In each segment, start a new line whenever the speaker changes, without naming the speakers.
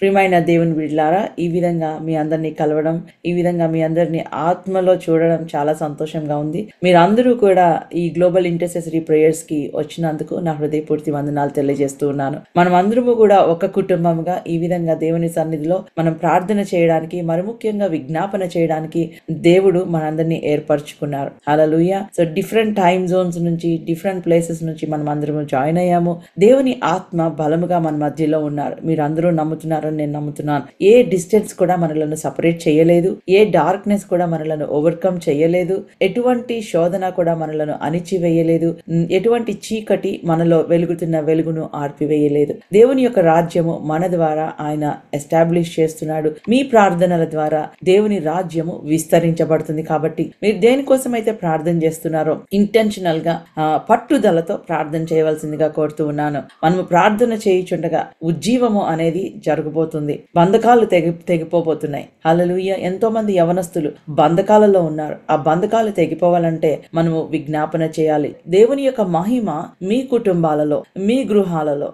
ప్రియమైన దేవుని బిడ్డలారా, ఈ విధంగా మీ అందరినీ కలవడం, ఈ విధంగా మీ అందరినీ ఆత్మలో చూడడం చాలా సంతోషంగా ఉంది. మీరందరూ కూడా ఈ గ్లోబల్ ఇంటర్సెసరీ ప్రేయర్స్ కి వచ్చినందుకు నా హృదయపూర్తి వందనాలు తెలియజేస్తూ ఉన్నాను. మనం అందరము కూడా ఒక కుటుంబంగా ఈ విధంగా దేవుని సన్నిధిలో మనం ప్రార్థన చేయడానికి, మరి ముఖ్యంగా విజ్ఞాపన చేయడానికి దేవుడు మనందరినీ ఏర్పరచుకున్నారు. హల్లెలూయా. సో డిఫరెంట్ టైమ్ జోన్స్ నుంచి, డిఫరెంట్ ప్లేసెస్ నుంచి మనం అందరము జాయిన్ అయ్యాము. దేవుని ఆత్మ బలముగా మన మధ్యలో ఉన్నారు. మీరు అందరూ నమ్ముతున్నారని నేను నమ్ముతున్నాను. ఏ డిస్టెన్స్ కూడా మనలను సపరేట్ చేయలేదు, ఏ డార్క్నెస్ కూడా మనలను ఓవర్కమ్ చేయలేదు, ఎటువంటి శోధన కూడా మనలను అణిచివేయలేదు, ఎటువంటి చీకటి మనలో వెలుగుతున్న వెలుగును ఆర్పివేయలేదు. దేవుని యొక్క రాజ్యము మన ద్వారా ఆయన ఎస్టాబ్లిష్ చేస్తున్నాడు. మీ ప్రార్థనల ద్వారా దేవుని రాజ్యము విస్తరించబడుతుంది. కాబట్టి మీరు దేనికోసం అయితే ప్రార్థన చేస్తున్నారో ఇంటెన్షనల్ గా పట్టుదలతో ప్రార్థన చేయవలసిందిగా కోరుతూ ఉన్నాను. మనము ప్రార్థన చేయుచుండగా ఉజ్జీవము అనేది జరగబోతుంది. బంధకాలు తెగిపోబోతున్నాయి. హల్లెలూయా. ఎంతో మంది యవనస్తులు బంధకాలలో ఉన్నారు. ఆ బంధకాలు తెగిపోవాలంటే మనము విజ్ఞాపన చేయాలి. దేవుని యొక్క మహిమ మీ కుటుంబాలలో, మీ గృహాలలో,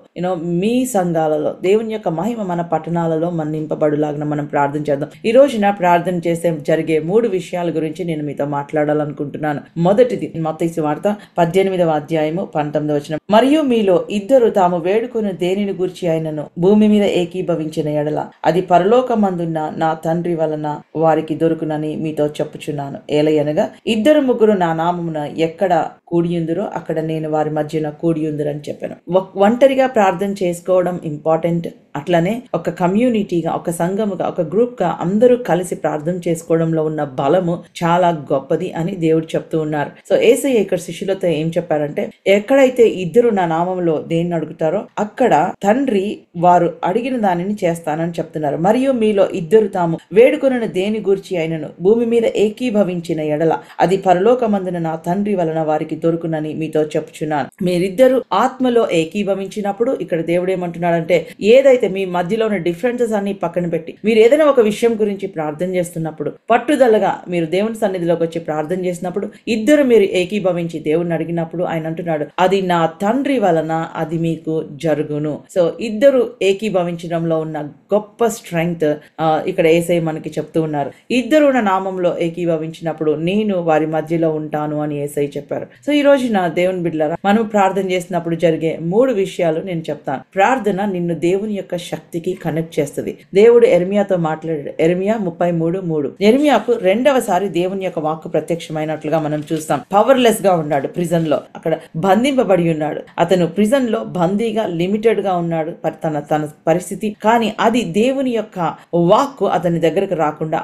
మీ సంఘాలలో దేవుని యొక్క మహిమ మన పట్టణాలలో మన నింపబడులాగా మనం ప్రార్థన చేద్దాం. ఈ రోజున ప్రార్థన చేస్తే జరిగే 3 విషయాల గురించి నేను మీతో మాట్లాడాలనుకుంటున్నాను. మొదటిది మత్తయి సువార్త 18వ అధ్యాయము 19వ వచనం. మరియు మీలో ఇద్దరు తాము వేడుకుని దేనిని గూర్చి అయినను భూమి మీద ఏకీభవించిన ఎడల అది పరలోకమందున్న నా తండ్రి వలన వారికి దొరుకునని మీతో చెప్పుచున్నాను. ఏలయనగా 2-3 నా నామమున ఎక్కడ కూడియుందురో అక్కడ నేను వారి మధ్యన కూడియుందురని చెప్పాను. ఒంటరిగా ప్రార్థన చేసుకోవడం ఇంపార్టెంట్. అట్లనే ఒక కమ్యూనిటీగా, ఒక సంఘముగా, ఒక గ్రూప్ గా అందరూ కలిసి ప్రార్థన చేసుకోవడంలో ఉన్న బలము చాలా గొప్పది అని దేవుడు చెప్తూ ఉన్నారు. సో యేసయ్య ఇక్కడ శిష్యులతో ఏం చెప్పారంటే, ఎక్కడైతే ఇద్దరు నా నామంలో దేన్ని అడుగుతారో అక్కడ తండ్రి వారు అడిగిన దానిని చేస్తానని చెప్తున్నారు. మరియు మీలో ఇద్దరు తాము వేడుకొనిన దేని గూర్చి అయినను భూమి మీద ఏకీభవించిన ఎడల అది పరలోకమందున నా తండ్రి వలన వారికి దొరుకునని మీతో చెప్పుచున్నాను. మీరిద్దరు ఆత్మలో ఏకీభవించినప్పుడు ఇక్కడ దేవుడు ఏమంటున్నాడంటే, ఏదైతే మీ మధ్యలో ఉన్న డిఫరెన్సెస్ అన్ని పక్కన పెట్టి మీరు ఏదైనా ఒక విషయం గురించి ప్రార్థన చేస్తున్నప్పుడు, పట్టుదలగా మీరు దేవుని సన్నిధిలోకి వచ్చి ప్రార్థన చేసినప్పుడు, ఇద్దరు మీరు ఏకీభవించి దేవుడిని అడిగినప్పుడు ఆయన అంటున్నాడు, అది నా తండ్రి వలన అది మీకు జరుగును. సో ఇద్దరు ఏకీభవించడంలో ఉన్న గొప్ప స్ట్రెంగ్త్ ఇక్కడ యేసయ్య మనకి చెప్తూ ఉన్నారు. ఇద్దరు నా నామంలో ఏకీభవించినప్పుడు నేను వారి మధ్యలో ఉంటాను అని యేసయ్య చెప్పారు. సో ఈ రోజు నా దేవుని బిడ్డలారా, మనం ప్రార్థన చేసినప్పుడు జరిగే 3 విషయాలు నేను చెప్తాను. ప్రార్థన నిన్ను దేవుని యొక్క శక్తికి కనెక్ట్ చేస్తుంది. దేవుడు ఎర్మియాతో మాట్లాడాడు. ఎర్మియా 33:3. ఎర్మియాకు 2వసారి దేవుని యొక్క వాక్కు ప్రత్యక్షమైనట్లుగా మనం చూస్తాం. పవర్లెస్ గా ఉన్నాడు, ప్రిజన్ లో అక్కడ బంధింపబడి ఉన్నాడు. అతను ప్రిజన్ లో బందీగా లిమిటెడ్ గా ఉన్నాడు తన పరిస్థితి. కానీ అది దేవుని యొక్క వాక్కు అతని దగ్గరకు రాకుండా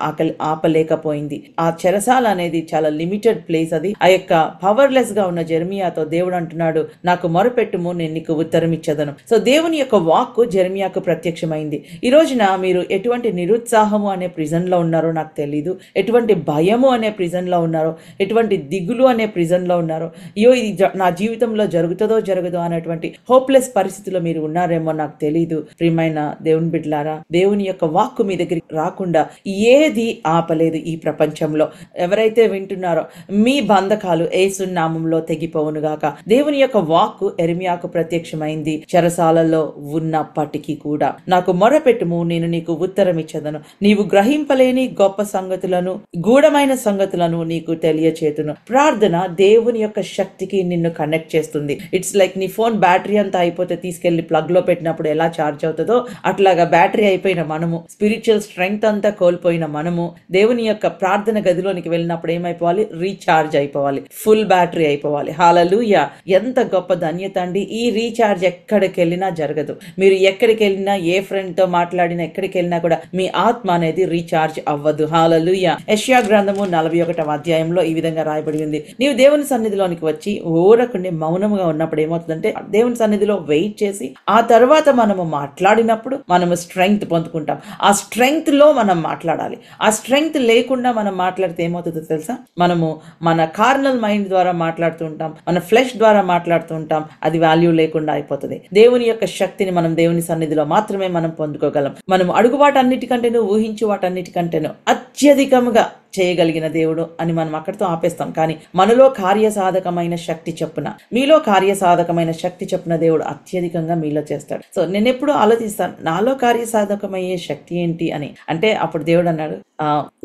ఆపలేకపోయింది. ఆ చెరసాల అనేది చాలా లిమిటెడ్ ప్లేస్. అది ఆ యొక్క పవర్లెస్ గా ఉన్న జెర్మియాతో దేవుడు అంటున్నాడు, నాకు మొరపెట్టుము, నేను నీకు ఉత్తరం ఇచ్చేదను. సో దేవుని యొక్క వాక్కు జెర్మియాకు ప్రత్యక్షమైంది. ఈ రోజున మీరు ఎటువంటి నిరుత్సాహము అనే ప్రిజన్ లో ఉన్నారో నాకు తెలీదు, ఎటువంటి భయము అనే ప్రిజన్ లో ఉన్నారో, ఎటువంటి దిగులు అనే ప్రిజన్ లో ఉన్నారో, అయ్యో ఇది నా జీవితంలో జరుగుతుందో జరగదో అనేటువంటి హోప్లెస్ పరిస్థితిలో మీరు ఉన్నారేమో నాకు తెలీదు. ప్రియమైన దేవుని బిడ్డలారా, దేవుని యొక్క వాక్కు మీ దగ్గరికి రాకుండా ఏది ఆపలేదు ఈ ప్రపంచంలో. ఎవరైతే వింటున్నారో మీ బంధకాలు యేసు నామములో తెగిపోవునుగాక. దేవుని యొక్క వాక్కు ఎర్మియాకు ప్రత్యక్షమైంది చెరసాలలో ఉన్నప్పటికీ కూడా. నాకు మొరపెట్టుము, నేను నీకు ఉత్తరం ఇచ్చేదను, నీవు గ్రహింపలేని గొప్ప సంగతులను, గూఢమైన సంగతులను నీకు తెలియచేతును. ప్రార్థన దేవుని యొక్క శక్తికి నిన్ను కనెక్ట్ చేస్తుంది. ఇట్స్ లైక్ నీ ఫోన్ బ్యాటరీ అంతా అయిపోతే తీసుకెళ్లి ప్లగ్ లో పెట్టినప్పుడు ఎలా ఛార్జ్ అవుతుందో అట్లాగా బ్యాటరీ అయిపోయిన మనము, స్పిరిచువల్ స్ట్రెంగ్త్ అంతా కోల్పోయిన మనము దేవుని యొక్క ప్రార్థన గదిలోనికి వెళ్ళినప్పుడు ఏమైపోవాలి? రీఛార్జ్ అయిపోవాలి, ఫుల్ బ్యాటరీ అయిపోవాలి. హల్లెలూయా. ఎంత గొప్ప ధన్యత అండి. ఈ రీఛార్జ్ ఎక్కడికి వెళ్ళినా జరగదు. మీరు ఎక్కడికి వెళ్ళినా, ఏ ఫ్రెండ్ తో మాట్లాడినా, ఎక్కడికి వెళ్ళినా కూడా మీ ఆత్మ అనేది రీఛార్జ్ అవ్వదు. హల్లెలూయా. యెషయా గ్రంథము 41వ అధ్యాయంలో ఈ విధంగా రాయబడి ఉంది, నీవు దేవుని సన్నిధిలోనికి వచ్చి ఊరకుండి మౌనముగా ఉన్నప్పుడు ఏమవుతుందంటే, దేవుని సన్నిధిలో వెయిట్ చేసి ఆ తర్వాత మనము మాట్లాడినప్పుడు మనము స్ట్రెంగ్త్ పొందుకుంటాం. ఆ స్ట్రెంగ్త్ లో మనం మాట్లాడాలి. ఆ స్ట్రెంగ్త్ లేకుండా మనం మాట్లాడితే ఏమవుతుందో తెలుసా? మనము మన కార్నల్ మైండ్ ద్వారా మాట్లాడుతూ ఉంటాం, మన ఫ్లెష్ ద్వారా మాట్లాడుతూ ఉంటాం. అది వాల్యూ లేకుండా అయిపోతుంది. దేవుని యొక్క శక్తిని మనం దేవుని సన్నిధిలో మాత్రమే మనం పొందుకోగలం. మనం అడుగు వాటన్నిటికంటేను, ఊహించు వాటన్నిటికంటేను అత్యధికముగా చేయగలిగిన దేవుడు అని మనం అక్కడితో ఆపేస్తాం. కానీ మనలో కార్యసాధకమైన శక్తి చొప్పున, మీలో కార్యసాధకమైన శక్తి చొప్పున దేవుడు అత్యధికంగా మీలో చేస్తాడు. సో నేను ఎప్పుడు ఆలోచిస్తాను, నాలో కార్యసాధకమయ్యే శక్తి ఏంటి అని. అంటే అప్పుడు దేవుడు అన్నాడు,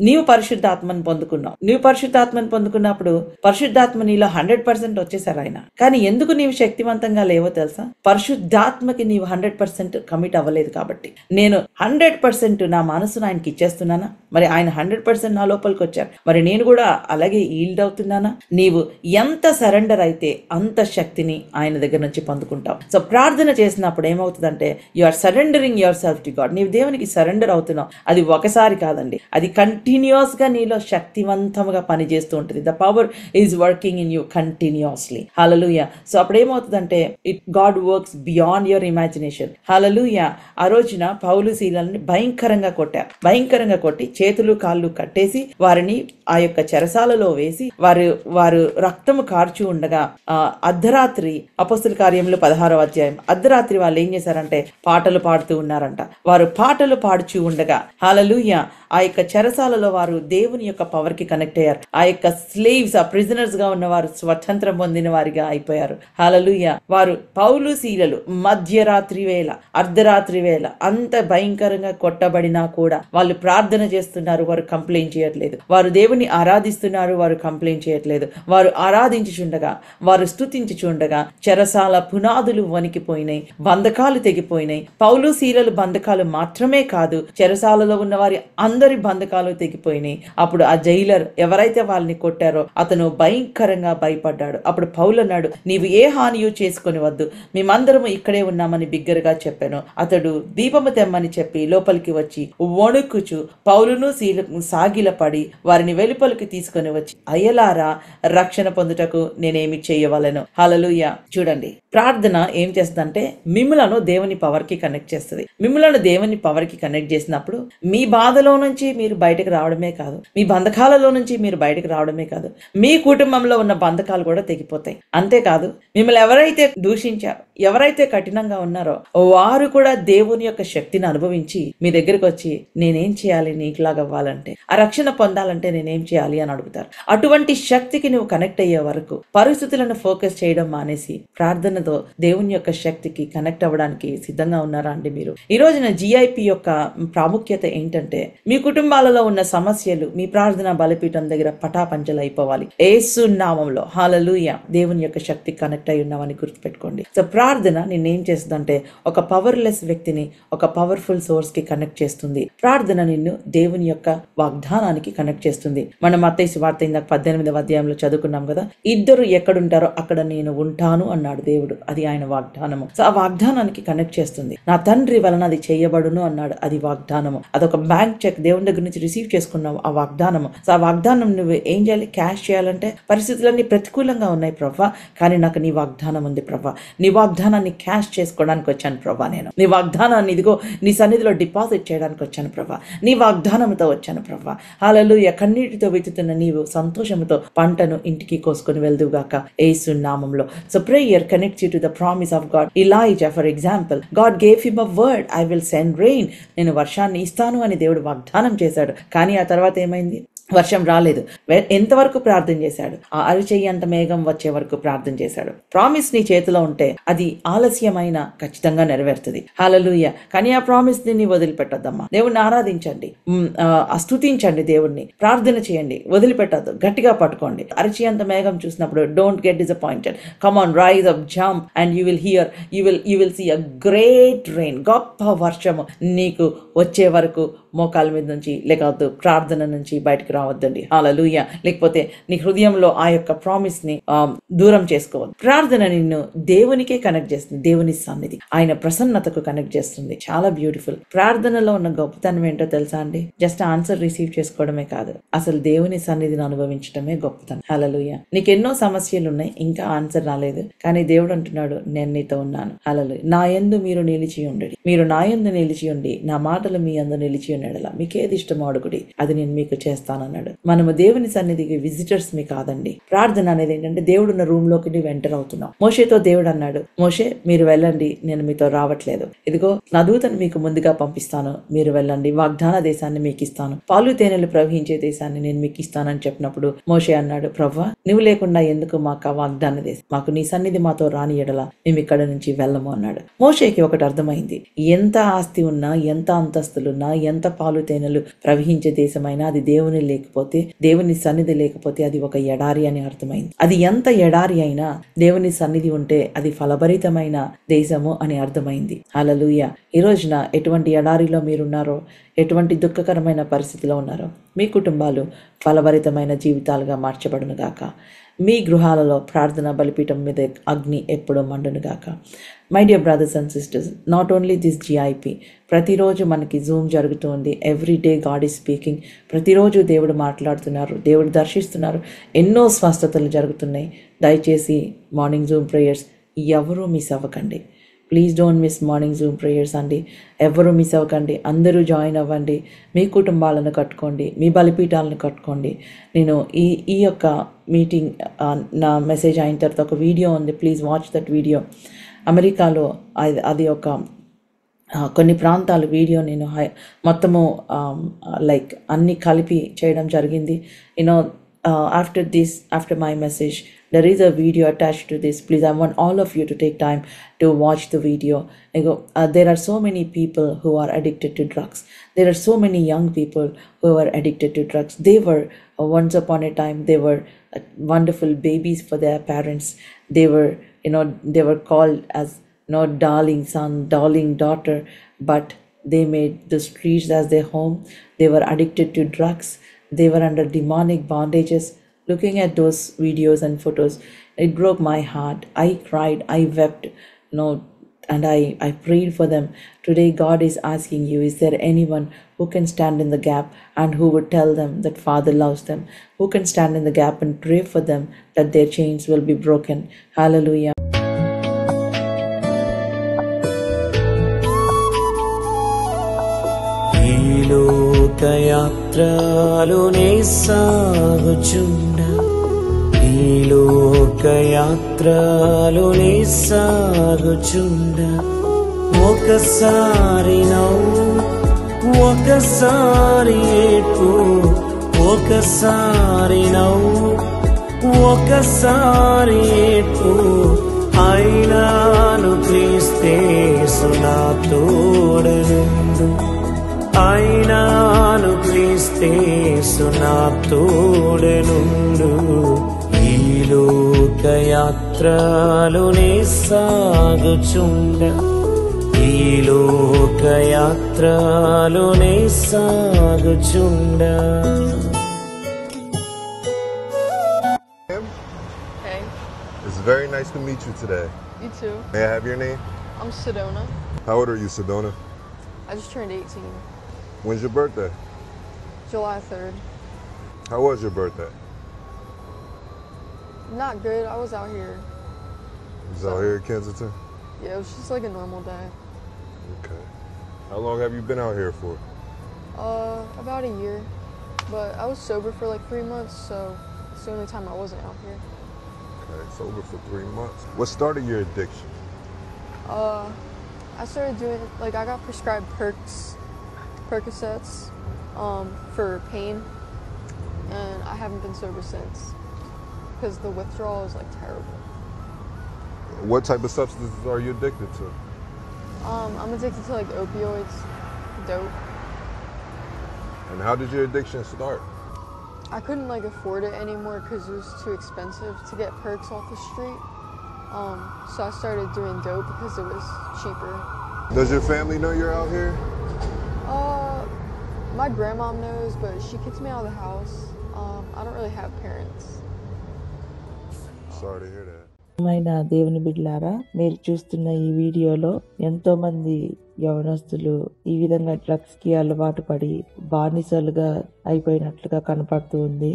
నీవు పరిశుద్ధాత్మను పొందుకున్నావు. నీవు పరిశుద్ధాత్మను పొందుకున్నప్పుడు పరిశుద్ధాత్మ నీలో 100% వచ్చేసారు ఆయన. కానీ ఎందుకు నీవు శక్తివంతంగా లేవో తెలుసా? పరిశుద్ధాత్మకి నీవు 100% కమిట్ అవ్వలేదు కాబట్టి. నేను 100% నా మనసును ఆయనకి ఇచ్చేస్తున్నానా? మరి ఆయన 100% నా లోపలికి వచ్చారు. మరి నేను కూడా అలాగే ఈల్డ్ అవుతున్నానా? నీవు ఎంత సరెండర్ అయితే అంత శక్తిని ఆయన దగ్గర నుంచి పొందుకుంటావు. సో ప్రార్థన చేసినప్పుడు ఏమవుతుందంటే, you are surrendering yourself to God. నీవు దేవునికి సరెండర్ అవుతున్నావు. అది ఒకసారి కాదండి, అది కంటిన్యూస్ గా నీలో శక్తివంతంగా పనిచేస్తూ ఉంటుంది. The power is working in you continuously. Hallelujah. So అప్పుడు ఏమవుతుందంటే, God works beyond your imagination. Hallelujah. ఆ రోజున పౌలు శీలని భయంకరంగా కొట్టి చేతులు కాళ్ళు కట్టేసి వారిని ఆ యొక్క చెరసాలలో వేసి వారు రక్తము కార్చు ఉండగా అర్ధరాత్రి, అపొస్తలుల కార్యములు 16వ అధ్యాయం, అర్ధరాత్రి వాళ్ళు ఏం చేశారంటే పాటలు పాడుతూ ఉన్నారంట. వారు పాటలు పాడుచూ ఉండగా, హల్లెలూయా, ఆ యొక్క చెరసాలలో వారు దేవుని యొక్క పవర్ కి కనెక్ట్ అయ్యారు. ఆ యొక్క స్లేవ్స్, ఆ ప్రిజనర్స్ గా ఉన్న వారు స్వతంత్రం పొందిన వారిగా అయిపోయారు. హల్లెలూయా. వారు పౌలు శీలలు మధ్యరాత్రి వేళ, అర్ధరాత్రి వేళ అంత భయంకరంగా కొట్టబడినా కూడా వాళ్ళు ప్రార్థన చేస్తున్నారు, వారు కంప్లైంట్ చేయట్లేదు. వారు దేవుని ఆరాధిస్తున్నారు, వారు కంప్లైంట్ చేయట్లేదు. వారు ఆరాధించుచుండగా, వారు స్తుతించుచుండగా చెరసాల పునాదులు వణికిపోయినాయి, బంధకాలు తెగిపోయినాయి. పౌలు శీలలు బంధకాలు మాత్రమే కాదు, చెరసాలలో ఉన్న వారి అందరి బంధకాలు తెగిపోయినాయి. అప్పుడు ఆ జైలర్ ఎవరైతే వాళ్ళని కొట్టారో అతను భయంకరంగా భయపడ్డాడు. అప్పుడు పౌలు అన్నాడు, నీవు ఏ హానియు చేసుకొని వద్దు, మేమందరము ఇక్కడే ఉన్నామని బిగ్గరగా చెప్పాను. అతడు దీపము తెమ్మని చెప్పి లోపలికి వచ్చి వణుకుచు పౌలును శీలకు సాగిలపడి వారిని వెలుపలికి తీసుకొని వచ్చి, అయ్యలారా, రక్షణ పొందుటకు నేనేమి చేయవలెను. హల్లెలూయా. చూడండి, ప్రార్థన ఏం చేస్తుందంటే మిమ్ములను దేవుని పవర్ కి కనెక్ట్ చేస్తుంది. మిమ్ములను దేవుని పవర్ కి కనెక్ట్ చేసినప్పుడు మీ బాధలో నుంచి మీరు బయటకు రావడమే కాదు, మీ బంధకాలలో నుంచి మీరు బయటకు రావడమే కాదు, మీ కుటుంబంలో ఉన్న బంధకాలు కూడా తెగిపోతాయి. అంతేకాదు, మిమ్మల్ని ఎవరైతే దూషించారో, ఎవరైతే కఠినంగా ఉన్నారో వారు కూడా దేవుని యొక్క శక్తిని అనుభవించి మీ దగ్గరకు వచ్చి, నేనేం చేయాలి నీకులాగా అవ్వాలంటే, ఆ రక్షణ పొందాలంటే నేనేం చేయాలి అని అడుగుతారు. అటువంటి శక్తికి నువ్వు కనెక్ట్ అయ్యే వరకు పరిస్థితులను ఫోకస్ చేయడం మానేసి ప్రార్థనతో దేవుని యొక్క శక్తికి కనెక్ట్ అవ్వడానికి సిద్ధంగా ఉన్నారా అండి మీరు? ఈ రోజున జిఐపి యొక్క ప్రాముఖ్యత ఏంటంటే, మీ కుటుంబాలలో ఉన్న సమస్యలు మీ ప్రార్థన బలిపీఠం దగ్గర పటాపంచలు అయిపోవాలి. యేసు నామములో. హల్లెలూయా. దేవుని యొక్క శక్తి కనెక్ట్ అయి ఉన్నామని గుర్తుపెట్టుకోండి. సో ప్రార్థన నిన్నేం చేస్తుందంటే, ఒక పవర్లెస్ వ్యక్తిని ఒక పవర్ఫుల్ సోర్స్ కి కనెక్ట్ చేస్తుంది. ప్రార్థన నిన్ను దేవుని యొక్క వాగ్దానానికి కనెక్ట్ చేస్తుంది. మనం మత్తయి సువార్త ఇందాక 18వ అధ్యాయంలో చదువుకున్నాం కదా, ఇద్దరు ఎక్కడుంటారో అక్కడ నేను ఉంటాను అన్నాడు దేవుడు. అది ఆయన వాగ్దానము. సో ఆ వాగ్దానానికి కనెక్ట్ చేస్తుంది. నా తండ్రి వలన అది చేయబడును అన్నాడు, అది వాగ్దానము. అదొక బ్యాంక్ చెక్ దేవుని దగ్గర నుంచి రిసీవ్ చేసుకున్నావు, ఆ వాగ్దానము. సో ఆ వాగ్దానం నువ్వు ఏం చేయాలి? క్యాష్ చేయాలంటే పరిస్థితులన్నీ ప్రతికూలంగా ఉన్నాయి ప్రభా, కానీ నాకు నీ వాగ్దానం ఉంది ప్రభా, నీ వాగ్దానాన్ని క్యాష్ చేసుకోవడానికి వచ్చాను ప్రభా, నేను నీ వాగ్దానాన్ని ఇదిగో నీ సన్నిధిలో డిపాజిట్ చేయడానికి వచ్చాను ప్రభా, నీ వాగ్దానంతో వచ్చాను ప్రభా. హల్లెలూయా. కన్నీటితో విత్తుతున్న నీవు సంతోషంతో పంటను ఇంటికి కోసుకొని వెళ్దువుగాక యేసు నామములో. So prayer connects you to the promise of God. Elijah for example, God gave him a word, I will send rain. నేను వర్షాన్ని ఇస్తాను అని దేవుడు వాగ్దానం చేశాడు. కానీ ఆ తర్వాత ఏమైంది? వర్షం రాలేదు. ఎంతవరకు ప్రార్థన చేశాడు? ఆ అరిచెయ్యి అంత మేఘం వచ్చే వరకు ప్రార్థన చేశాడు. ప్రామిస్ నీ చేతిలో ఉంటే అది ఆలస్యమైన ఖచ్చితంగా నెరవేరుతుంది. హల్లెలూయా. కానీ ఆ ప్రామిస్ ని వదిలిపెట్టొద్దమ్మా. దేవుణ్ణి ఆరాధించండి, స్తుతించండి, దేవుణ్ణి ప్రార్థన చేయండి, వదిలిపెట్టద్దు, గట్టిగా పట్టుకోండి. అరిచెయ్యి అంత మేఘం చూసినప్పుడు don't get disappointed. Come on, rise up, jump and you will hear, you will see a great rain. గొప్ప వర్షము నీకు వచ్చే వరకు మోకాల మీద నుంచి లేకపోతే ప్రార్థన నుంచి బయటకు రావద్దండి. హల్లెలూయా. లేకపోతే నీ హృదయంలో ఆ యొక్క ప్రామిస్ ని దూరం చేసుకోవద్దు. ప్రార్థన నిన్ను దేవునికే కనెక్ట్ చేస్తుంది, దేవుని సన్నిధి, ఆయన ప్రసన్నతకు కనెక్ట్ చేస్తుంది. చాలా బ్యూటిఫుల్. ప్రార్థనలో ఉన్న గొప్పతనం ఏంటో తెలుసా అండి? జస్ట్ ఆన్సర్ రిసీవ్ చేసుకోవడమే కాదు, అసలు దేవుని సన్నిధిని అనుభవించడమే గొప్పతనం. హల్లెలూయా. నీకెన్నో సమస్యలు ఉన్నాయి, ఇంకా ఆన్సర్ రాలేదు, కానీ దేవుడు అంటున్నాడు, నేను నీతో ఉన్నాను. హల్లెలూయా. నా యందు మీరు నిలిచి ఉండండి, మీరు నా యందు నిలిచి ఉండి నా మాటలు మీ యందు నిలిచి అడిగిన ఎడల మీకు ఏది ఇష్టమో అడుగుడి, అది నేను మీకు చేస్తానన్నాడు. మనము దేవుని సన్నిధికి విజిటర్స్ మీ కాదండి. ప్రార్థన అనేది ఏంటంటే దేవుడున్న రూమ్ లోకి నువ్వు ఎంటర్ అవుతున్నావు. మోషేతో దేవుడు అన్నాడు, మోషే మీరు వెళ్ళండి, నేను మీతో రావట్లేదు. ఇదిగో నా దూతను మీకు ముందుగా పంపిస్తాను, మీరు వెళ్ళండి, వాగ్దాన దేశాన్ని మీకు ఇస్తాను, పాలు తేనెలు ప్రవహించే దేశాన్ని నేను మీకు ఇస్తానని చెప్పినప్పుడు మోషే అన్నాడు, ప్రవ్వా నువ్వు లేకుండా ఎందుకు మాకు ఆ వాగ్దాన దేశం, మాకు నీ సన్నిధి మాతో రాని ఎడల మేము ఇక్కడ నుంచి వెళ్ళము అన్నాడు. మోషేకి ఒకటి అర్థమైంది, ఎంత ఆస్తి ఉన్నా, ఎంత అంతస్తులున్నా, ఎంత పాలు తేనెలు ప్రవహించే దేశమైనా అది దేవుని లేకపోతే, దేవుని సన్నిధి లేకపోతే అది ఒక ఎడారి అని అర్థమైంది. అది ఎంత ఎడారి అయినా దేవుని సన్నిధి ఉంటే అది ఫలభరితమైన దేశము అని అర్థమైంది. హల్లెలూయా. ఈ రోజున ఎటువంటి ఎడారిలో మీరున్నారో, ఎటువంటి దుఃఖకరమైన పరిస్థితిలో ఉన్నారో, మీ కుటుంబాలు ఫలభరితమైన జీవితాలుగా మార్చబడును గాక. మీ గృహాలలో ప్రార్థన బలిపీఠం మీద అగ్ని ఎప్పుడూ మండును గాక. My dear brothers and sisters, not only this GIP, ప్రతిరోజు మనకి జూమ్ జరుగుతుంది. Every day God is speaking. ప్రతిరోజు దేవుడు మాట్లాడుతున్నారు, దేవుడు దర్శిస్తున్నారు, ఎన్నో స్వస్థతలు జరుగుతున్నాయి. దయచేసి మార్నింగ్ జూమ్ ప్రేయర్స్ ఎవరూ మిస్ అవ్వకండి. Please don't miss morning Zoom prayers అండి. ఎవరు మిస్ అవ్వకండి, అందరూ జాయిన్ అవ్వండి. మీ కుటుంబాలను కట్టుకోండి, మీ బలిపీఠాలను కట్టుకోండి. నేను ఈ యొక్క మీటింగ్ నా మెసేజ్ అయిన తర్వాత ఒక వీడియో ఉంది, ప్లీజ్ వాచ్ దట్ వీడియో. అమెరికాలో అది ఒక కొన్ని ప్రాంతాల వీడియో నేను మొత్తము లైక్ అన్నీ కలిపి చేయడం జరిగింది. You know after my message there is a video attached to this. Please, I want all of you to take time to watch the video. There are so many people who are addicted to drugs. There are so many young people who are addicted to drugs. They were once upon a time they were wonderful babies for their parents. They were called as darling son, darling daughter, but they made the streets as their home. They were addicted to drugs. They were under demonic bondages. Looking at those videos and photos, it broke my heart. I cried, I wept, and I prayed for them. Today God is asking you, is there anyone who can stand in the gap and who would tell them that Father loves them? Who can stand in the gap and pray for them that their chains will be broken? Hallelujah.
లోకయాత్రలోనే సాగుచుండ, ఈ లోకయాత్రలోనే సాగుచుండ, ఒకసారి నవ్వు, ఒకసారి ఏడ్పు, ఒకసారి నవ్వు, ఒకసారి ఏడ్పు, అయినాను క్రీస్తేసు నా తోడనుండు, అయినాను క్రీస్తేసు నా తోడనుండు. ఈ లోకయాత్రలోనే సాగుచుండ, ఈ లోకయాత్రలోనే సాగుచుండ.
Hey.
It's very nice to meet you today.
You too.
May I have your name?
I'm Sedona.
How old are you, Sedona?
I just turned 18.
When's your birthday?
July 3rd.
How was your birthday?
Not good. I was out here.
Was out here in Kensington?
Yeah, it was just like a normal day.
Okay. How long have you been out here for?
About a year. But I was sober for like 3 months, so it's the only time I wasn't out here.
Okay, sober for 3 months. What started your addiction?
I started doing, like, I got prescribed Percocets for pain, and I haven't been sober since because the withdrawal is like terrible.
What type of substances are you addicted to?
I'm addicted to like opioids, dope.
And how did your addiction start?
I couldn't like afford it anymore because it was too expensive to get perks off the street. So I started doing dope because it was cheaper.
Does your family know you're out here?
My grandmom knows, but she kicks me out of the house. I don't really have parents.
Sorry to hear that.
మైన దేవుని బిడ్డలారా, మీరు చూస్తున్న ఈ వీడియోలో ఎంతో మంది యవనస్తులు ఈ విధంగా డ్రగ్స్ కి అలవాటు పడి బానిసలుగా అయిపోయినట్లుగా కనపడుతూ ఉంది.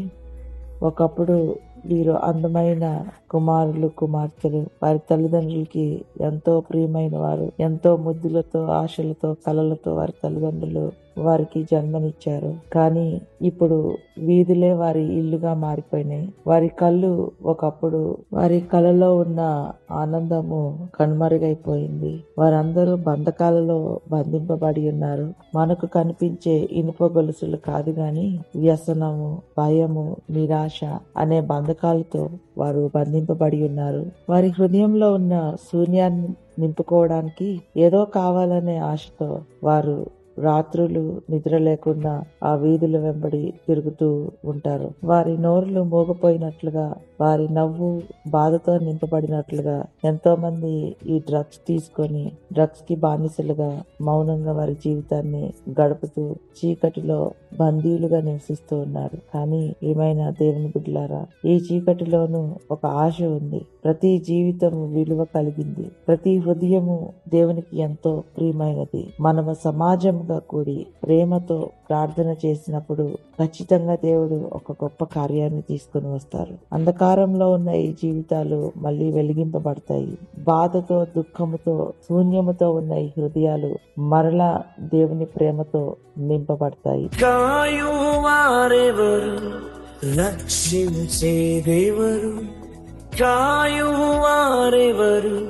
ఒకప్పుడు వీరు అందమైన కుమారులు, కుమార్తెలు, వారి తల్లిదండ్రులకి ఎంతో ప్రియమైన వారు, ఎంతో ముద్దులతో, ఆశలతో, కలలతో వారి తల్లిదండ్రులు వారికి జన్మనిచ్చారు. కానీ ఇప్పుడు వీధులే వారి ఇల్లుగా మారిపోయినాయి. వారి కళ్ళు ఒకప్పుడు వారి కళలో ఉన్న ఆనందము కనుమరుగైపోయింది. వారందరూ బంధకాలలో బంధింపబడి ఉన్నారు. మనకు కనిపించే ఇనుప గొలుసులు కాదు గాని వ్యసనము, భయము, నిరాశ అనే బంధకాలతో వారు బంధింపబడి ఉన్నారు. వారి హృదయంలో ఉన్న శూన్యాన్ని నింపుకోవడానికి ఏదో కావాలనే ఆశతో వారు రాత్రులు నిద్ర లేకుండా ఆ వీధుల వెంబడి తిరుగుతూ ఉంటారు. వారి నోరులు మోగపోయినట్లుగా, వారి నవ్వు బాధతో నింపబడినట్లుగా ఎంతో మంది ఈ డ్రగ్స్ తీసుకొని డ్రగ్స్ కి బానిసలుగా మౌనంగా వారి జీవితాన్ని గడుపుతూ చీకటిలో బందీలుగా నివసిస్తూ ఉన్నారు. కానీ ఏమైనా దేవుని బిడ్డలారా, ఈ చీకటిలోనూ ఒక ఆశ ఉంది. ప్రతి జీవితము విలువ కలిగింది. ప్రతి హృదయము దేవునికి ఎంతో ప్రియమైనది. మనము సమాజంగా కూడి ప్రేమతో ప్రార్థన చేసినప్పుడు ఖచ్చితంగా దేవుడు ఒక గొప్ప కార్యాన్ని తీసుకుని వస్తారు. అంధకారంలో ఉన్న ఈ జీవితాలు మళ్ళీ వెలిగింపబడతాయి. బాధతో, దుఃఖముతో, శూన్యముతో ఉన్న ఈ హృదయాలు మరలా దేవుని ప్రేమతో నింపబడతాయి.
కాయువారెవరు, రక్షించేదెవరు? కాయువారెవరు,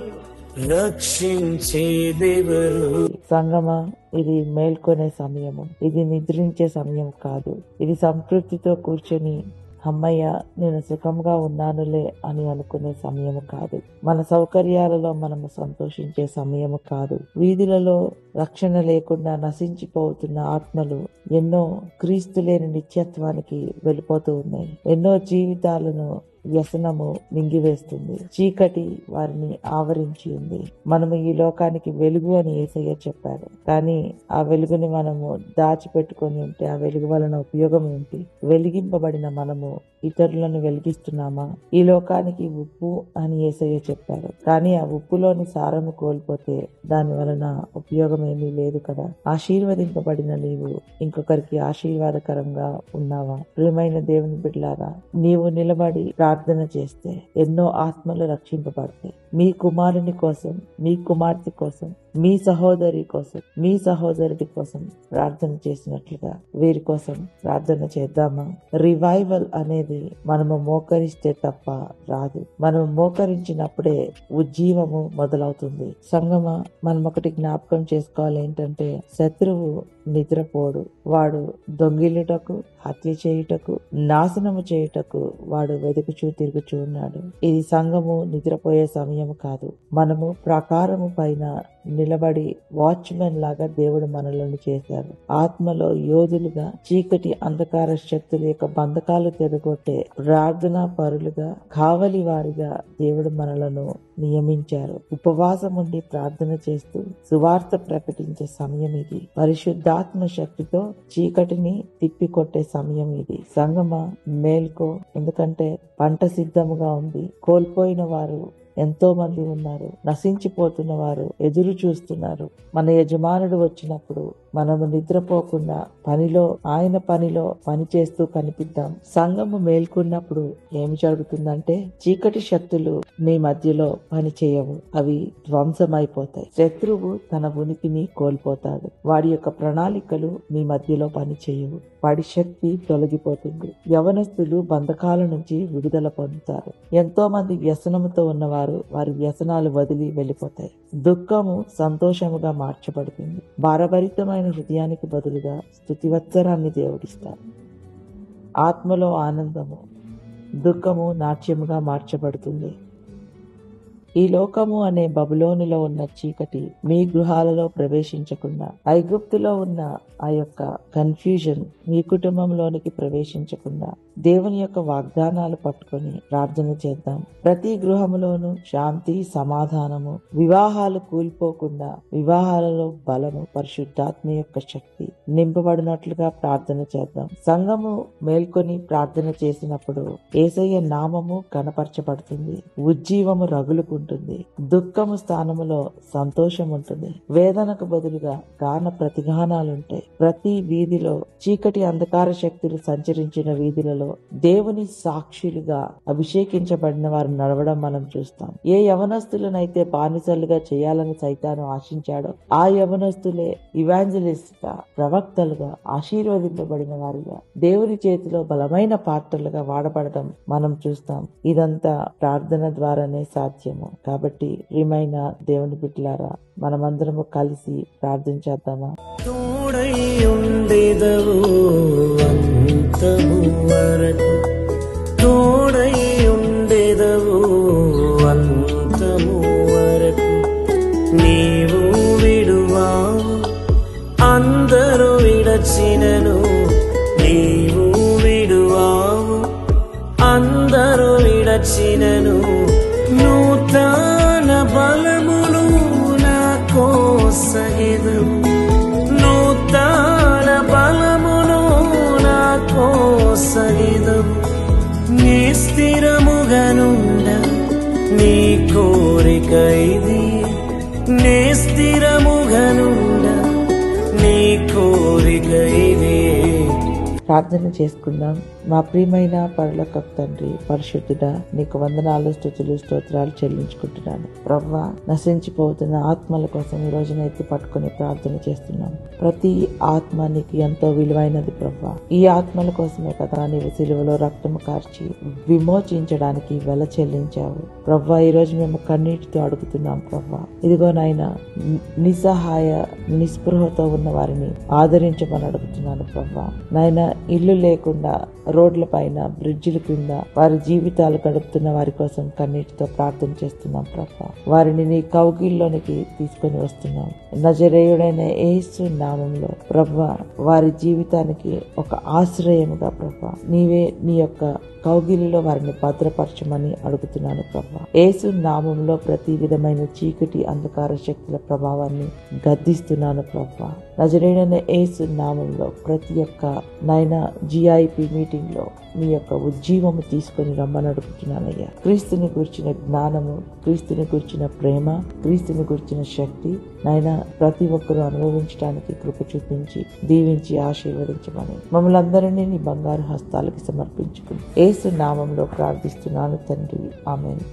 రక్షించేదెవరు?
సంగమా, ఇది మేల్కొనే సమయము. ఇది నిద్రించే సమయం కాదు. ఇది సంతృప్తితో కూర్చొని అమ్మయ్య నేను సుఖంగా ఉన్నానులే అని అనుకునే సమయము కాదు. మన సౌకర్యాలలో మనము సంతోషించే సమయము కాదు. వీధులలో రక్షణ లేకుండా నశించిపోతున్న ఆత్మలు ఎన్నో క్రీస్తు లేని నిత్యత్వానికి వెళ్ళిపోతూ ఉన్నాయి. ఎన్నో జీవితాలను వ్యసనము మింగివేస్తుంది. చీకటి వారిని ఆవరించి ఉంది. మనము ఈ లోకానికి వెలుగు అని యేసయ్య చెప్పారు. కానీ ఆ వెలుగుని మనము దాచిపెట్టుకొని ఉంటే ఆ వెలుగు వలన ఉపయోగం ఏంటి? వెలిగింపబడిన మనము ఇతరులను వెలిగిస్తున్నామా? ఈ లోకానికి ఉప్పు అని యేసయ్య చెప్పారు. కానీ ఆ ఉప్పులోని సారము కోల్పోతే దాని వలన ఉపయోగం ఏమీ లేదు కదా. ఆశీర్వదింపబడిన నీవు ఇంకొకరికి ఆశీర్వాదకరంగా ఉన్నావా? ప్రియమైన దేవుని బిడ్డలారా, నీవు నిలబడి ప్రార్థన చేస్తే ఎన్నో ఆత్మలు రక్షింపబడతాయి. మీ కుమారుని కోసం, మీ కుమార్తె కోసం, మీ సహోదరి కోసం, మీ సహోదరుడి కోసం ప్రార్థన చేసినట్లుగా వీరి కోసం ప్రార్థన చేద్దామా? రివైవల్ అనేది మనము మోకరిస్తే తప్ప రాదు. మనము మోకరించినప్పుడే ఉజ్జీవము మొదలవుతుంది. సంగమా, మనం ఒకటి జ్ఞాపకం చేసుకోవాలి ఏంటంటే, శత్రువు నిద్రపోడు. వాడు దొంగిలుటకు, హత్య చేయుటకు, నాశనము చేయుటకు వాడు వెతుకుచూ తిరుగుచూ ఉన్నాడు. ఇది సంఘము నిద్రపోయే సమయం కాదు. మనము ప్రాకారము పైన నిలబడి వాచ్మెన్ లాగా దేవుడు మనలను చేశారు. ఆత్మలో యోధులుగా, చీకటి అంధకార శక్తుల యొక్క బంధకాలు తెరగొట్టే ప్రార్థనా పరులుగా, కావలి వారిగా దేవుడు మనలను నియమించారు. ఉపవాసం ఉండి ప్రార్థన చేస్తూ సువార్త ప్రకటించే సమయం ఇది. పరిశుద్ధాత్మ శక్తితో చీకటిని తిప్పికొట్టే సమయం ఇది. సంగమా, మేల్కో, ఎందుకంటే పంట సిద్ధముగా ఉంది. కోల్పోయిన వారు ఎంతో మంది ఉన్నారు. నశించిపోతున్న వారు ఎదురు చూస్తున్నారు. మన యజమానుడు వచ్చినప్పుడు మనము నిద్రపోకుండా ఆయన పనిలో పని చేస్తూ కనిపిద్దాం. సంఘము మేల్కొన్నప్పుడు ఏమి జరుగుతుందంటే, చీకటి శక్తులు మీ మధ్యలో పని చేయవు. అవి ధ్వంసమైపోతాయి. శత్రువు తన ఉనికిని కోల్పోతాడు. వాడి యొక్క ప్రణాళికలు మీ మధ్యలో పని చేయవు. వాడి శక్తి తొలగిపోతుంది. యవనస్తులు బంధకాల నుంచి విడుదల పొందుతారు. ఎంతో మంది వ్యసనముతో ఉన్నవారు వారి వ్యసనాలు వదిలి వెళ్ళిపోతాయి. దుఃఖము సంతోషముగా మార్చబడుతుంది. భారభరితమైన హృదయానికి బదులుగా స్తుతివత్సరాన్ని దేవుడిస్తారు. ఆత్మలో ఆనందము, దుఃఖము నాట్యముగా మార్చబడుతుంది. ఈ లోకము అనే బబులోనులో ఉన్న చీకటి మీ గృహాలలో ప్రవేశించకుండా, ఐగుప్తులో ఉన్న ఆ యొక్క కన్ఫ్యూజన్ మీ కుటుంబంలోనికి ప్రవేశించకుండా దేవుని యొక్క వాగ్దానాలు పట్టుకొని ప్రార్థన చేద్దాం. ప్రతి గృహములోనూ శాంతి, సమాధానము, వివాహాలు కూలిపోకుండా వివాహాలలో బలము, పరిశుద్ధాత్మ యొక్క శక్తి నింపబడినట్లుగా ప్రార్థన చేద్దాం. సంఘము మేల్కొని ప్రార్థన చేసినప్పుడు యేసయ్య నామము కనపరచబడుతుంది. ఉజ్జీవము రగులుకుంటుంది. ఉంటుంది. దుఃఖము స్థానములో సంతోషం ఉంటుంది. వేదనకు బదులుగా గాన ప్రతిగానాలుంటాయి. ప్రతి వీధిలో చీకటి అంధకార శక్తులు సంచరించిన వీధులలో దేవుని సాక్షులుగా అభిషేకించబడిన వారు నడవడం మనం చూస్తాం. ఏ యవనస్తులనైతే బానిసలుగా చేయాలని సైతాను ఆశించాడో ఆ యవనస్తులే ఇవాంజలిస్ట్ గా, ప్రవక్తలుగా, ఆశీర్వదింపబడిన వారిగా, దేవుని చేతిలో బలమైన పాత్రలుగా వాడబడటం మనం చూస్తాం. ఇదంతా ప్రార్థన ద్వారానే సాధ్యము. కాబట్టి ప్రియమైన దేవుని బిడ్డలారా, మనమందరము కలిసి ప్రార్థించేద్దామా?
తోడై ఉండేదవు అంతము వరకు, తోడై ఉండేదవు అంతము వరకు, నీవు విడువావు అందరూ విడచినను, నీవు విడువావు అందరూ విడచినను, నూతన బలమును నాకోసగెదవు, నూతన బలమును నాకోసగెదవు, నీ స్థిరముగనుండ నీ కోరిక ఇది, నీ స్థిరముగనుండ నీ కోరిక ఇది.
ప్రార్థన చేసుకుందాం. మా ప్రియమైన పరలోకపు తండ్రి, పరిశుద్ధుడా, నీకు వందనాలు, స్తుతులు, స్తోత్రాలు చెల్లించుకుంటున్నాను. ప్రవ్వా, నశించిపోతున్న ఆత్మల కోసం ఈ రోజునైతే పట్టుకుని ప్రార్థన చేస్తున్నాం. ప్రతి ఆత్మ నీకు ఎంతో విలువైనది ప్రవ్వా. ఈ ఆత్మల కోసమే కదా నీవు సిలువలో రక్తము కార్చి విమోచించడానికి వెల చెల్లించావు ప్రవ్వా. ఈ రోజు మేము కన్నీటితో అడుగుతున్నాం ప్రవ్వా. ఇదిగో నాయనా, నిస్సహాయ నిస్పృహతో ఉన్న వారిని ఆదరించమని అడుగుతున్నాను ప్రవ్వా. నాయనా, ఇల్లు లేకుండా రోడ్ల పైన, బ్రిడ్జిల కింద వారి జీవితాలు గడుపుతున్న వారి కోసం కన్నీటితో ప్రార్థన చేస్తున్నాం ప్రభా. వారిని నీ కౌగిల్లోనికి తీసుకొని వస్తున్నాం. నజరేయుడైన యేసు నామంలో ప్రభా, వారి జీవితానికి ఒక ఆశ్రయముగా ప్రభా, నీవే నీ యొక్క కౌగిలిలో వారిని భద్రపరచమని అడుగుతున్నాను ప్రభా. యేసు నామంలో ప్రతి విధమైన చీకటి అంధకార శక్తుల ప్రభావాన్ని గద్దిస్తున్నాను ప్రభా. నజరేయుడైన యేసు నామంలో ప్రతి ఒక్క నాయన జిఐపి మీటింగ్ లో మీ యొక్క ఉజ్జీవము తీసుకొని రమ్మని అడుగుతున్నానయ్యా. క్రీస్తుని గురించిన జ్ఞానము, క్రీస్తుని గురించిన ప్రేమ, క్రీస్తుని గురించిన శక్తి నాయన ప్రతి ఒక్కరూ అనుభవించడానికి కృప చూపించి దీవించి ఆశీర్వదించమని మమ్మల్ని అందరినీ నీ బంగారు హస్తాలకి సమర్పించుకుని యేసు నామంలో ప్రార్థిస్తున్నాను తండ్రి, ఆమేన్.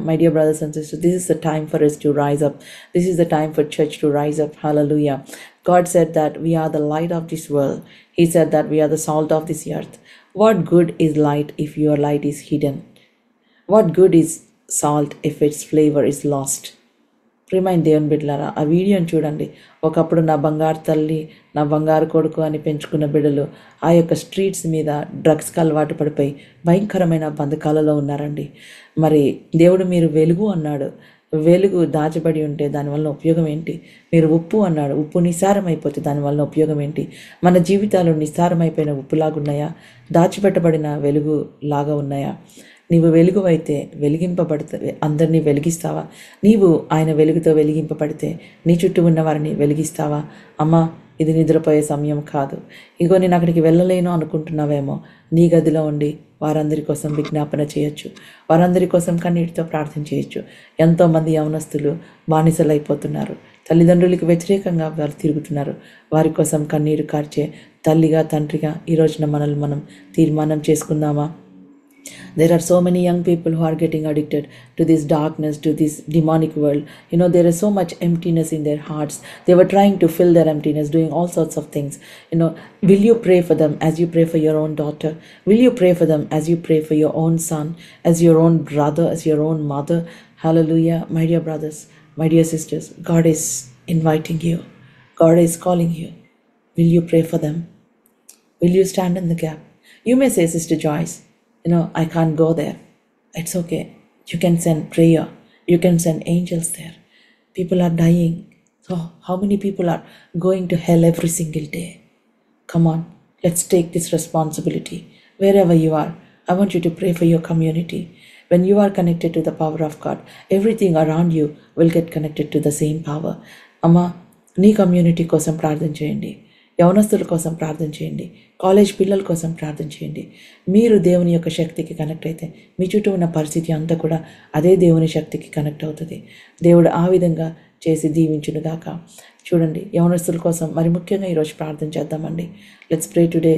My dear brothers and sisters, this is the time for us to rise up. This is the time for church to rise up. Hallelujah. God said that we are the light of this world. He said that we are the salt of this earth. What good is light if your light is hidden? What good is salt if its flavor is lost? ప్రియమైన దేవుని బిడ్డలారా, ఆ వీడియోని చూడండి. ఒకప్పుడు నా బంగారు తల్లి, నా బంగారు కొడుకు అని పెంచుకున్న బిడ్డలు ఆ యొక్క స్ట్రీట్స్ మీద డ్రగ్స్కి అలవాటు పడిపోయి భయంకరమైన బంధకాలలో ఉన్నారండి. మరి దేవుడు మీరు వెలుగు అన్నాడు. వెలుగు దాచబడి ఉంటే దానివల్ల ఉపయోగం ఏంటి? మీరు ఉప్పు అన్నాడు. ఉప్పు నిస్సారం అయిపోతే దానివల్ల ఉపయోగం ఏంటి? మన జీవితాలు నిస్సారమైపోయిన ఉప్పులాగున్నాయా? దాచిపెట్టబడిన వెలుగు లాగా ఉన్నాయా? నీవు వెలుగు అయితే వెలిగింపబడితే అందరినీ వెలిగిస్తావా? నీవు ఆయన వెలుగుతో వెలిగింపబడితే నీ చుట్టూ ఉన్న వారిని వెలిగిస్తావా? అమ్మా, ఇది నిద్రపోయే సమయం కాదు. ఇగో నేను అక్కడికి వెళ్ళలేను అనుకుంటున్నావేమో, నీ గదిలో ఉండి వారందరి కోసం విజ్ఞాపన చేయొచ్చు, వారందరి కోసం కన్నీటితో ప్రార్థన చేయొచ్చు. ఎంతోమంది యవనస్తులు బానిసలైపోతున్నారు, తల్లిదండ్రులకు వ్యతిరేకంగా వారు తిరుగుతున్నారు. వారి కోసం కన్నీరు కార్చే తల్లిగా, తండ్రిగా ఈ రోజున మనల్ని మనం తీర్మానం చేసుకుందామా? There are so many young people who are getting addicted to this darkness, to this demonic world. You know, there is so much emptiness in their hearts. They were trying to fill their emptiness, doing all sorts of things. You know, will you pray for them as you pray for your own daughter? Will you pray for them as you pray for your own son, as your own brother, as your own mother? Hallelujah. My dear brothers, my dear sisters, God is inviting you. God is calling you. Will you pray for them? Will you stand in the gap? You may say, Sister Joyce, you know, I can't go there. It's okay. You can send prayer. You can send angels there. People are dying. So how many people are going to hell every single day? Come on, let's take this responsibility. Wherever you are, I want you to pray for your community. When you are connected to the power of God, everything around you will get connected to the same power. అమ్మా, నీ community కోసం ప్రార్థన చేయండి, యవనస్తుల కోసం ప్రార్థన చేయండి, college పిల్లల కోసం ప్రార్థన చేయండి. మీరు దేవుని యొక్క శక్తికి కనెక్ట్ అయితే మీ చుట్టూ ఉన్న పరిస్థితి అంతా కూడా అదే దేవుని శక్తికి కనెక్ట్ అవుతుంది. దేవుడు ఆ విధంగా చేసి దీవించునుగాక. చూడండి, యవనస్తుల కోసం మరి ముఖ్యంగా ఈరోజు ప్రార్థన చేద్దామండి. Let's pray today,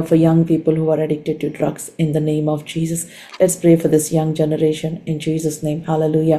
for young people who are addicted to drugs in the name of Jesus. Let's pray for this young generation in Jesus' name. Hallelujah.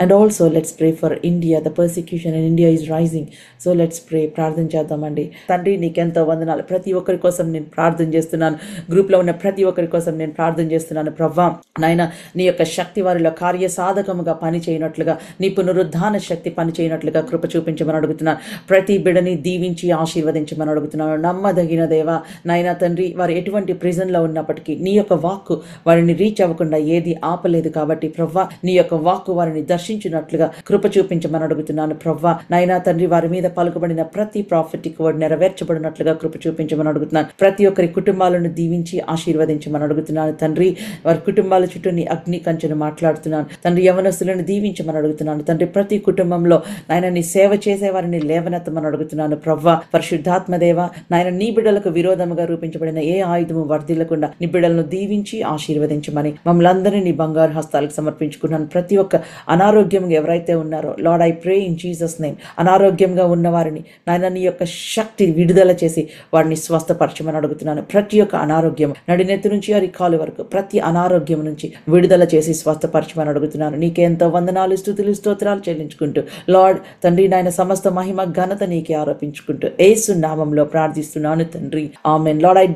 And also let's pray for India. The persecution in India is rising. So let's pray. ప్రార్థన చేద్దామండి. తండ్రి, నీకెంతో వందనాలు. ప్రతి ఒక్కరి కోసం నేను ప్రార్థన చేస్తున్నాను. గ్రూప్లో ఉన్న ప్రతి ఒక్కరి కోసం నేను ప్రార్థన చేస్తున్నాను. ప్రవ్వా నాయన, నీ యొక్క శక్తి వారిలో కార్యసాధకముగా పని చేయనట్లుగా, నీ పునరుద్ధాన శక్తి పని చేయనట్లుగా కృప చూపించమని అడుగుతున్నాను. ప్రతి బిడ్డని దీవించి ఆశీర్వదించమని అడుగుతున్నాను. నమ్మదగిన దేవా నాయనా తండ్రి, వారు ఎటువంటి ప్రిజన్లో ఉన్నప్పటికీ నీ యొక్క వాక్కు వారిని రీచ్ అవ్వకుండా ఏది ఆపలేదు. కాబట్టి ప్రవ్వా, నీ యొక్క వాక్కు వారిని దర్శించినట్లుగా కృప చూపించమని అడుగుతున్నాను. ప్రవ్వా నాయనా తండ్రి, వారి మీద పలుకబడిన ప్రతి ప్రాఫిటిక్ వర్డ్ నెరవేర్చబడినట్లుగా కృప చూపించమని అడుగుతున్నాను. ప్రతి ఒక్కరి కుటుంబాలను దీవించి ఆశీర్వదించమని అడుగుతున్నాను. తండ్రి, వారి కుటుంబాల చుట్టూ నీ అగ్ని కంచెను మాట్లాడుతున్నాను. తండ్రి, యవనస్తులను దీవించమని అడుగుతున్నాను. తండ్రి, ప్రతి కుటుంబంలో నాయన నీ సేవ చేసే వారిని లేవనెత్తమని అడుగుతున్నాను. ప్రవ్వా పరిశుద్ధాత్మదేవ నాయన, నీ బిడ్డలకు విరోధముగా రూపించబడిన ఏ ఆయుధము వర్ధిల్లకుండా నీ బిడ్డలను దీవించి ఆశీర్వదించమని మమ్మల్ని అందరినీ నీ బంగారు హస్తాలకు సమర్పించుకున్నాను. ప్రతి ఒక్క అనారోగ్యంగా ఎవరైతే ఉన్నారో lord, I pray in Jesus name, అనారోగ్యంగా ఉన్న వారిని నాయన నీ యొక్క శక్తి విడుదల చేసి వారిని స్వస్థపరచమని అడుగుతున్నాను. ప్రతి ఒక్క అనారోగ్యం నడినెత్తి నుంచి అరికాలు వరకు ప్రతి అనారోగ్యం నుంచి విడుదల చేసి స్వస్థపరచమని అడుగుతున్నాను. నీకెంతో వందనాలు, స్తుతులు, స్తోత్రాలు చెల్లించుకుంటూ లార్డ్ తండ్రి నాయన, సమస్త మహిమ ఘనత నీకే ఆరోపించుకుంటూ యేసు నామములో ప్రార్థిస్తున్నాను తండ్రి. Amen. Lord, I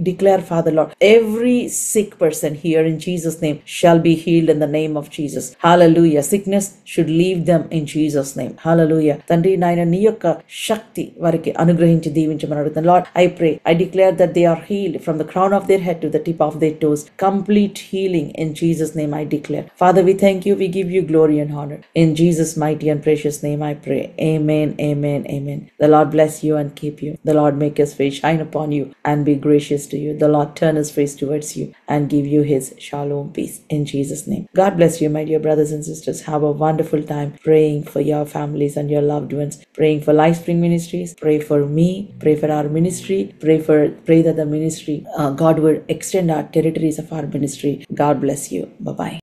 declare, Father, Lord, every sick person here in Jesus' name shall be healed in the name of Jesus. Hallelujah. Sickness should leave them in Jesus' name. Hallelujah. తండ్రి నాయన, నీ యొక్క శక్తి వారికి అనుగ్రహించి దీవించమని అడుగుతాను. Lord, I pray, I declare that they are healed from the crown of their head to the tip of their toes. Complete healing in Jesus' name I declare. Father, we thank you. We give you glory and honor. In Jesus' mighty and precious name I pray. Amen, amen, amen. The Lord bless you and keep you. The Lord make his face shine upon you and be gracious to you. The Lord turn his face towards you and give you his shalom peace in Jesus' name. God bless you, my dear brothers and sisters. Have a wonderful time praying for your families and your loved ones, praying for Lifespring Ministries. Pray for me, pray for our ministry, pray that the ministry, God would extend our territories of our ministry. God bless you. Bye-bye.